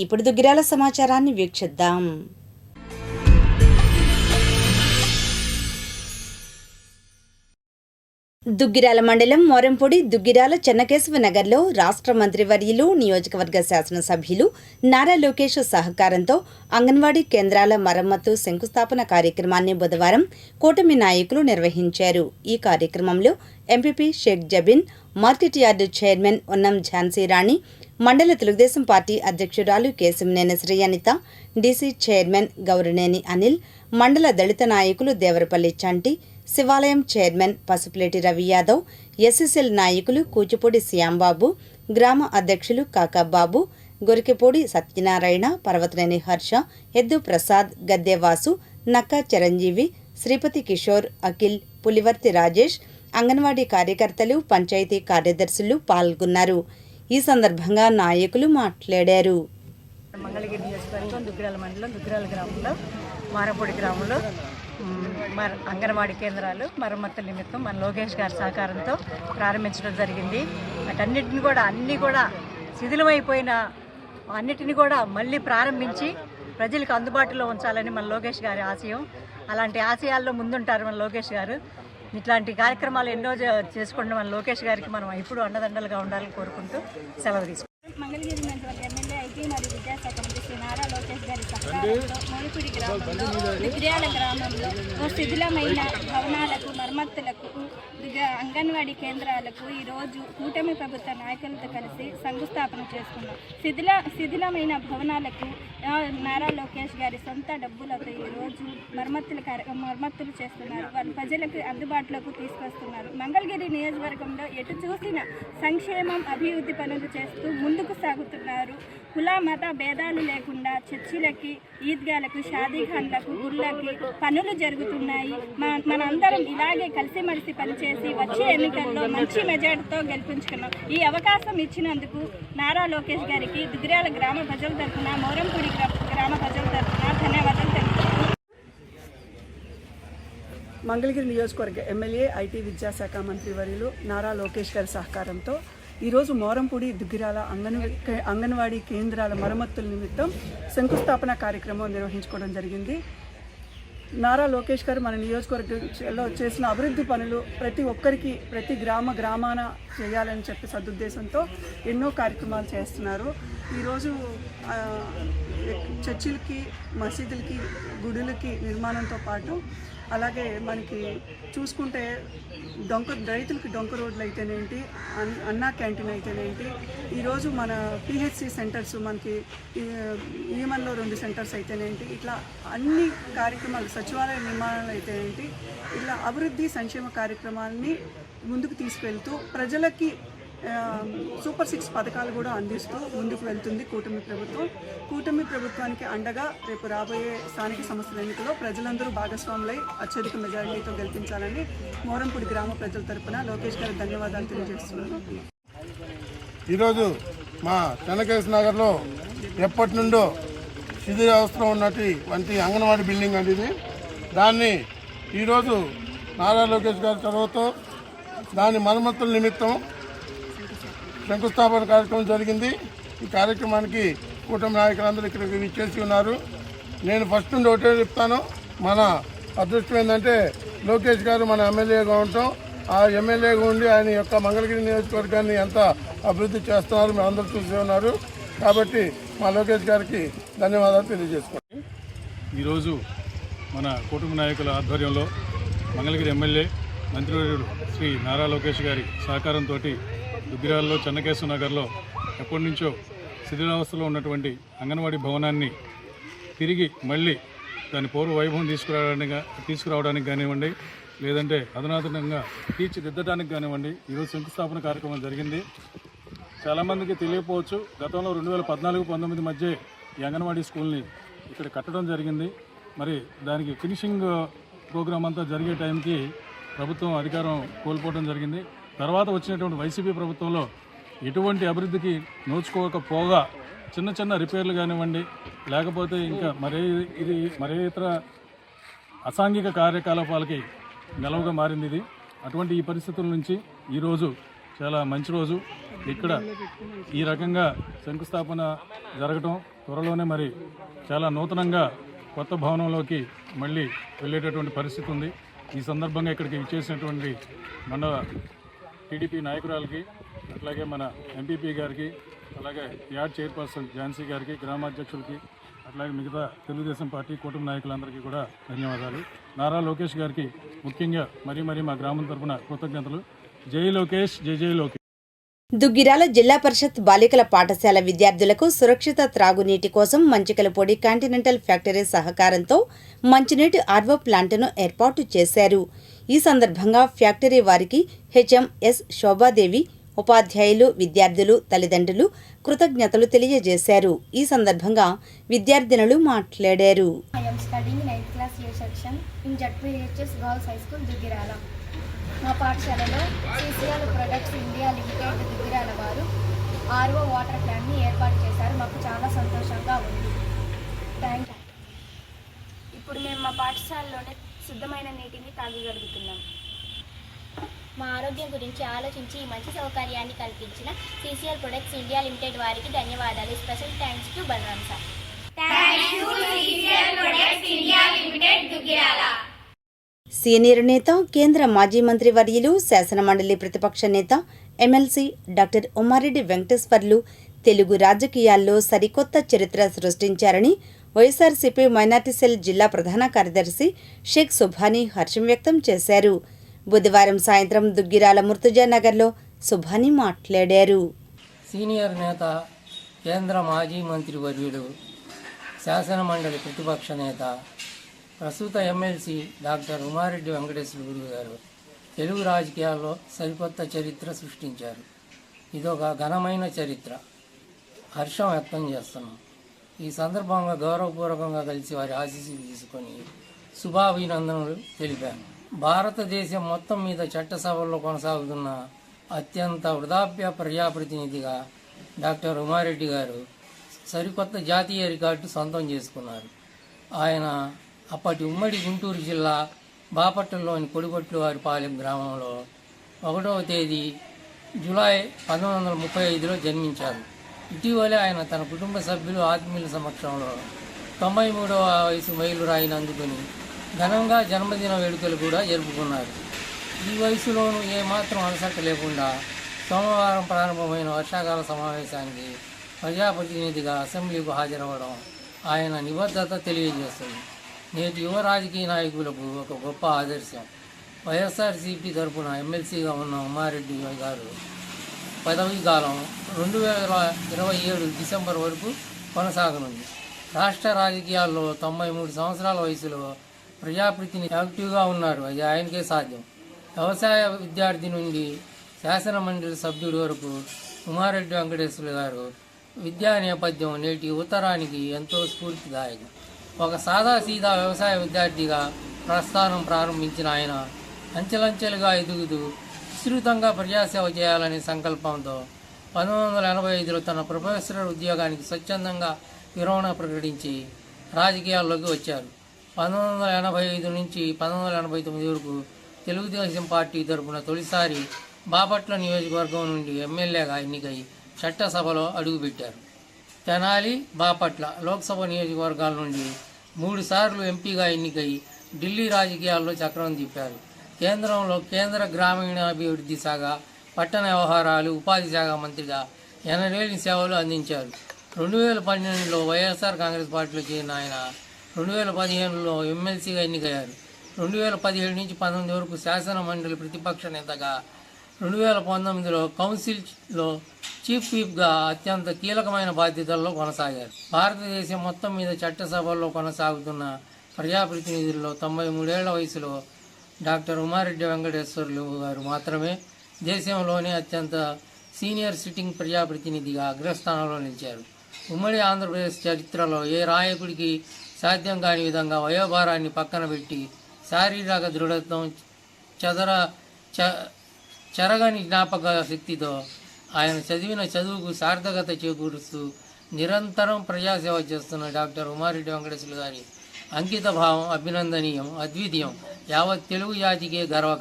ఇప్పుడు దుగ్గిరాల సమాచారాన్ని వీక్షిద్దాం. దుగ్గిరాల మండలం మోరంపూడి దుగ్గిరాల చెన్నకేశవ నగర్లో రాష్ట్ర మంత్రివర్యులు నియోజకవర్గ శాసనసభ్యులు నారా లోకేష్ సహకారంతో అంగన్వాడీ కేంద్రాల మరమ్మతు శంకుస్థాపన కార్యక్రమాన్ని బుధవారం కూటమి నాయకులు నిర్వహించారు. ఈ కార్యక్రమంలో MPP Sheikh Jabeen, market yard chairman Unnam Jhansi Rani, మండల తెలుగుదేశం పార్టీ అధ్యక్షురాలు కేశంనేని శ్రీయనిత, డీసీ చైర్మన్ గౌరనేని అనిల్, మండల దళిత నాయకులు దేవరపల్లి చంటి, శివాలయం చైర్మన్ పసుపులేటి రవి యాదవ్, ఎస్ఎస్ఎల్ నాయకులు కూచిపూడి శ్యాంబాబు, గ్రామ అధ్యక్షులు కాకాబాబు, గొరికెపూడి సత్యనారాయణ, పర్వతనేని హర్ష, ఎద్దు ప్రసాద్, గద్దెవాసు, నక్కా చిరంజీవి, శ్రీపతి కిషోర్, అఖిల్, పులివర్తి రాజేష్, అంగన్వాడీ కార్యకర్తలు, పంచాయతీ కార్యదర్శులు పాల్గొన్నారు. ఈ సందర్భంగా నాయకులు మాట్లాడారు. మంగళగిరి నియోజకవర్గం దుగ్గిరాల మండలం దుగ్గిరాల గ్రామంలో మారపూడి గ్రామంలో అంగన్వాడీ కేంద్రాలు మరమ్మతుల నిమిత్తం మన లోకేష్ గారి సహకారంతో ప్రారంభించడం జరిగింది. అన్నీ కూడా శిథిలమైపోయిన అన్నిటిని కూడా మళ్ళీ ప్రారంభించి ప్రజలకు అందుబాటులో ఉంచాలని మన లోకేష్ గారి ఆశయం. అలాంటి ఆశయాల్లో ముందుంటారు మన లోకేష్ గారు. ఇట్లాంటి కార్యక్రమాలు ఎన్నో చేసుకుంటున్న మన లోకేష్ గారికి మనం ఇప్పుడు అండదండలుగా ఉండాలని కోరుకుంటూ సెలవు తీసుకుంటాం. మంగళగిరి నియోజకవర్గ ఎమ్మెల్యే ఐటీ మరియు విద్యాశాఖ మంత్రి శ్రీ నారా లోకేష్ గారి సహకారంతో మోరిపూడి గ్రామంలో దుగ్గిరాల గ్రామంలో శిథిలమైన భవనాలకు మరమ్మతులకు అంగన్వాడీ కేంద్రాలకు ఈరోజు కూటమి ప్రభుత్వ నాయకులతో కలిసి శంకుస్థాపన చేసుకున్నాం. శిథిలమైన భవనాలకు నారా లోకేష్ గారి సొంత డబ్బులతో ఈరోజు మరమ్మతులు చేస్తున్నారు. వాళ్ళు ప్రజలకు అందుబాటులోకి తీసుకొస్తున్నారు. మంగళగిరి నియోజకవర్గంలో ఎటు చూసిన సంక్షేమం, అభివృద్ధి పనులు చేస్తూ ముందుకు సాగుతున్నారు. కుల మత భేదాలు లేకుండా చర్చిలకి, ఈద్గాలకు, షాదీఖాన్లకు, గుళ్ళకి పనులు జరుగుతున్నాయి. మనందరం ఇలాగే కలిసిమెలిసి పనిచేసి వచ్చే ఎన్నికల్లో మంచి మెజార్టీతో గెలిపించుకున్నాం. ఈ అవకాశం ఇచ్చినందుకు నారా లోకేష్ గారికి దుగ్గిరాల గ్రామ ప్రజల తరఫున, మోరంపూడి గ్రామ ప్రజల తరఫున ధన్యవాదాలు తెలుపుతున్నాను. మంగళగిరి నియోజకవర్గ ఎమ్మెల్యే ఐటీ విద్యాశాఖ మంత్రి వర్యులు నారా లోకేష్ గారి సహకారంతో ఈరోజు మోరంపూడి దుగ్గిరాల అంగన్వాడీ కేంద్రాల మరమ్మతుల నిమిత్తం శంకుస్థాపన కార్యక్రమం నిర్వహించుకోవడం జరిగింది. నారా లోకేష్ గారు మన నియోజకవర్గంలో చేసిన అభివృద్ధి పనులు ప్రతి ఒక్కరికి, ప్రతి గ్రామాన చేయాలని చెప్పి సదుద్దేశంతో ఎన్నో కార్యక్రమాలు చేస్తున్నారు. ఈరోజు చర్చిలకి, మసీదులకి, గుడులకి నిర్మాణంతో పాటు అలాగే మనకి చూసుకుంటే రైతులకి డొంక రోడ్లు అయితేనేంటి, అన్నా క్యాంటీన్ అయితేనేంటి, ఈరోజు మన పిహెచ్సి సెంటర్స్, మనకి ఈమన్లో 2 సెంటర్స్ అయితేనేంటి, ఇట్లా అన్ని కార్యక్రమాలు, సచివాలయ నిర్మాణాలు అయితేనేంటి, ఇట్లా అభివృద్ధి సంక్షేమ కార్యక్రమాలని ముందుకు తీసుకెళ్తూ ప్రజలకి సూపర్ 6 పథకాలు కూడా అందిస్తూ ముందుకు వెళ్తుంది కూటమి ప్రభుత్వానికి అండగా రేపు రాబోయే స్థానిక సంస్థల ఎన్నికల్లో ప్రజలందరూ భాగస్వాములై అత్యధిక మెజారిటీతో గెలిపించాలని మోరంపూడి గ్రామ ప్రజల తరపున లోకేష్ గారికి ధన్యవాదాలు తెలియజేస్తున్నాను. ఈరోజు మా చెన్నకేశవ నగర్లో ఎప్పటి నుండో శిథిలావస్థలో ఉన్నటువంటి అంగన్వాడీ బిల్డింగ్ అండి ఇది. దాన్ని ఈరోజు నారా లోకేష్ గారి చొరవతో దాని మరమ్మతుల నిమిత్తం శంకుస్థాపన కార్యక్రమం జరిగింది. ఈ కార్యక్రమానికి కూటమి నాయకులందరూ ఇక్కడికి విచ్చేసి ఉన్నారు. నేను ఫస్ట్ నుండి ఒకటే చెప్తాను, మన అదృష్టం ఏంటంటే లోకేష్ గారు మన ఎమ్మెల్యేగా ఉంటాం. ఆ ఎమ్మెల్యేగా ఉండి ఆయన యొక్క మంగళగిరి నియోజకవర్గాన్ని ఎంత అభివృద్ధి చేస్తున్నారు మీరు అందరూ చూసే ఉన్నారు. కాబట్టి మా లోకేష్ గారికి ధన్యవాదాలు తెలియజేసుకోండి. ఈరోజు మన కూటమి నాయకుల ఆధ్వర్యంలో మంగళగిరి ఎమ్మెల్యే మంత్రివర్యుడు శ్రీ నారా లోకేష్ గారి సహకారంతో దుగ్గిరాలలో చెన్నకేశవ నగర్లో ఎప్పటి నుంచో శిథిలావస్థలో ఉన్నటువంటి అంగన్వాడీ భవనాన్ని తిరిగి మళ్ళీ దాని పూర్వ వైభవం తీసుకురావడానికి కానివ్వండి, లేదంటే అధునాతనంగా తీర్చిదిద్దడానికి కానివ్వండి, ఈరోజు శంకుస్థాపన కార్యక్రమం జరిగింది. చాలామందికి తెలియకపోవచ్చు, గతంలో 2014-19 మధ్య ఈ అంగన్వాడీ స్కూల్ని ఇక్కడ కట్టడం జరిగింది. మరి దానికి ఫినిషింగ్ ప్రోగ్రాం అంతా జరిగే టైంకి ప్రభుత్వం అధికారం కోల్పోవడం జరిగింది. తర్వాత వచ్చినటువంటి వైసీపీ ప్రభుత్వంలో ఎటువంటి అభివృద్ధికి నోచుకోకపోగా చిన్న రిపేర్లు కానివ్వండి, లేకపోతే ఇంకా మరే ఇతర అసాంఘిక కార్యకలాపాలకి నెలవుగా మారింది ఇది. అటువంటి ఈ పరిస్థితుల నుంచి ఈరోజు చాలా మంచి రోజు. ఇక్కడ ఈ రకంగా శంకుస్థాపన జరగటం త్వరలోనే మరి చాలా నూతనంగా కొత్త భవనంలోకి మళ్ళీ వెళ్ళేటటువంటి పరిస్థితి ఉంది. ఈ సందర్భంగా ఇక్కడికి ఇచ్చేసినటువంటి మన టీడీపీ నాయకురాలకి, అట్లాగే మన ఎంపీపీ గారికి, అలాగే యార్డ్ చైర్పర్సన్ ఝాన్సీ గారికి, గ్రామాధ్యక్షులకి, అట్లాగే మిగతా తెలుగుదేశం పార్టీ కుటుంబ నాయకులందరికీ కూడా ధన్యవాదాలు. నారా లోకేష్ గారికి ముఖ్యంగా మరీ మా గ్రామం తరఫున కృతజ్ఞతలు. జై లోకేష్, జై జై లోకేష్. దుగ్గిరాల జిల్లా పరిషత్ బాలికల పాఠశాల విద్యార్థులకు సురక్షిత త్రాగునీటి కోసం మంచికలపూడి కాంటినెంటల్ ఫ్యాక్టరీ సహకారంతో మంచినీటి ఆర్వో ప్లాంటును ఏర్పాటు చేశారు. ఈ సందర్భంగా ఫ్యాక్టరీ వారికి హెచ్ఎంఎస్ శోభాదేవి, ఉపాధ్యాయులు, విద్యార్థులు, తల్లిదండ్రులు కృతజ్ఞతలు తెలియజేశారు. ఈ సందర్భంగా విద్యార్థినులు మాట్లాడారు. మా పాఠశాలలో CCL products India limited Duggirala వారు ఆర్ఓ వాటర్ ప్లాంట్ని ఏర్పాటు చేశారు. మాకు చాలా సంతోషంగా ఉంది. Thank you. ఇప్పుడు మేము మా పాఠశాలలోనే శుద్ధమైన నీటిని తాగగలుగుతున్నాం. మా ఆరోగ్యం గురించి ఆలోచించి ఈ మంచి సౌకర్యాన్ని కల్పించిన సిసిఎల్ ప్రొడక్ట్స్ ఇండియా లిమిటెడ్ వారికి ధన్యవాదాలు. Special thanks to Balaram sir. Senior నేత, కేంద్ర మాజీ మంత్రి వర్యులు, శాసనమండలి ప్రతిపక్ష నేత, ఎమ్మెల్సీ డాక్టర్ ఉమారెడ్డి వెంకటేశ్వర్లు తెలుగు రాజకీయాల్లో సరికొత్త చరిత్ర సృష్టించారని వైఎస్ఆర్సీపీ మైనార్టీ సెల్ జిల్లా ప్రధాన కార్యదర్శి షేక్ సుభానీ హర్షం వ్యక్తం చేశారు. బుధవారం సాయంత్రం దుగ్గిరాల ముర్తుజా నగర్లో సుభానీ మాట్లాడారు. సీనియర్ నేత, కేంద్ర మాజీ మంత్రి వర్యులు, శాసనమండలి ప్రతిపక్ష నేత, ప్రస్తుత ఎమ్మెల్సీ డాక్టర్ ఉమారెడ్డి వెంకటేశ్వర్లు గారు తెలుగు రాజకీయాల్లో సరికొత్త చరిత్ర సృష్టించారు. ఇదొక ఘనమైన చరిత్ర. హర్షం వ్యక్తం చేస్తున్నాం. ఈ సందర్భంగా గౌరవపూర్వకంగా కలిసి వారి ఆశీస్సులు తీసుకొని శుభాభినందనలు తెలిపాను. భారతదేశం మొత్తం మీద చట్టసభల్లో కొనసాగుతున్న అత్యంత వృద్ధాప్య ప్రజాప్రతినిధిగా డాక్టర్ ఉమారెడ్డి గారు సరికొత్త జాతీయ రికార్డు సొంతం చేసుకున్నారు. ఆయన అప్పటి ఉమ్మడి గుంటూరు జిల్లా బాపట్లలోని కొడిపట్లువారిపాలెం గ్రామంలో 1వ తేదీ జూలై 1935లో జన్మించారు. ఇటీవలే ఆయన తన కుటుంబ సభ్యులు, ఆత్మీయుల సమక్షంలో 93వ వయసు మైలురాయిని అందుకుని ఘనంగా జన్మదిన వేడుకలు కూడా జరుపుకున్నారు. ఈ వయసులోనూ ఏమాత్రం అలసట లేకుండా సోమవారం ప్రారంభమైన వర్షాకాల సమావేశానికి ప్రజాప్రతినిధిగా అసెంబ్లీకి హాజరవ్వడం ఆయన నిబద్ధత తెలియజేస్తుంది. నేటి యువ రాజకీయ నాయకులకు ఒక గొప్ప ఆదర్శం. వైఎస్ఆర్సీపీ తరఫున ఎమ్మెల్సీగా ఉన్న ఉమారెడ్డి గారు పదవీ కాలం 2027 డిసెంబర్ వరకు కొనసాగనుంది. రాష్ట్ర రాజకీయాల్లో 93 సంవత్సరాల వయసులో ప్రజాప్రతినిధి యాక్టివ్గా ఉన్నారు. అది ఆయనకే సాధ్యం. వ్యవసాయ విద్యార్థి నుండి శాసనమండలి సభ్యుడి వరకు ఉమారెడ్డి వెంకటేశ్వర్లు గారు విద్యా నేపథ్యం నేటి యువతరానికి ఎంతో స్ఫూర్తిదాయకం. ఒక సాదాసీదా వ్యవసాయ విద్యార్థిగా ప్రస్థానం ప్రారంభించిన ఆయన అంచెలంచెలుగా ఎదుగుతూ విస్తృతంగా ప్రజాసేవ చేయాలనే సంకల్పంతో 1985లో తన ప్రొఫెసర్ ఉద్యోగానికి స్వచ్ఛందంగా విరమణ ప్రకటించి రాజకీయాల్లోకి వచ్చారు. 1985 నుంచి 1989 వరకు తెలుగుదేశం పార్టీ తరఫున తొలిసారి బాపట్ల నియోజకవర్గం నుండి ఎమ్మెల్యేగా ఎన్నికై చట్టసభలో అడుగుపెట్టారు. తెనాలి, బాపట్ల లోక్సభ నియోజకవర్గాల నుండి 3 సార్లు ఎంపీగా ఎన్నికై ఢిల్లీ రాజకీయాల్లో చక్రం తిప్పారు. కేంద్రంలో కేంద్ర గ్రామీణాభివృద్ధి శాఖ, పట్టణ వ్యవహారాలు, ఉపాధి శాఖ మంత్రిగా ఎనలేని సేవలు అందించారు. 2012లో వైఎస్ఆర్ కాంగ్రెస్ పార్టీలో చేరిన ఆయన 2015లో ఎమ్మెల్సీగా ఎన్నికయ్యారు. 2017 నుంచి 19 వరకు శాసన మండలి ప్రతిపక్ష నేతగా, 2019లో కౌన్సిల్లో చీఫ్ విప్గా అత్యంత కీలకమైన బాధ్యతల్లో కొనసాగారు. భారతదేశం మొత్తం మీద చట్టసభల్లో కొనసాగుతున్న ప్రజాప్రతినిధుల్లో 93 ఏళ్ల వయసులో డాక్టర్ ఉమారెడ్డి వెంకటేశ్వర్లు గారు మాత్రమే దేశంలోనే అత్యంత సీనియర్ సిట్టింగ్ ప్రజాప్రతినిధిగా అగ్రస్థానంలో నిలిచారు. ఉమ్మడి ఆంధ్రప్రదేశ్ చరిత్రలో ఏ నాయకుడికి సాధ్యం కాని విధంగా వయోభారాన్ని పక్కన పెట్టి శారీరక దృఢత్వం, చెరగని జ్ఞాపక శక్తితో ఆయన చదివిన చదువుకు సార్థకత చేకూరుస్తూ నిరంతరం ప్రజాసేవ చేస్తున్న డాక్టర్ ఉమారెడ్డి వెంకటేశ్వర్లు గారి అంకిత భావం అభినందనీయం, అద్వితీయం, యావత్ తెలుగు జాతికే గర్వకారణం.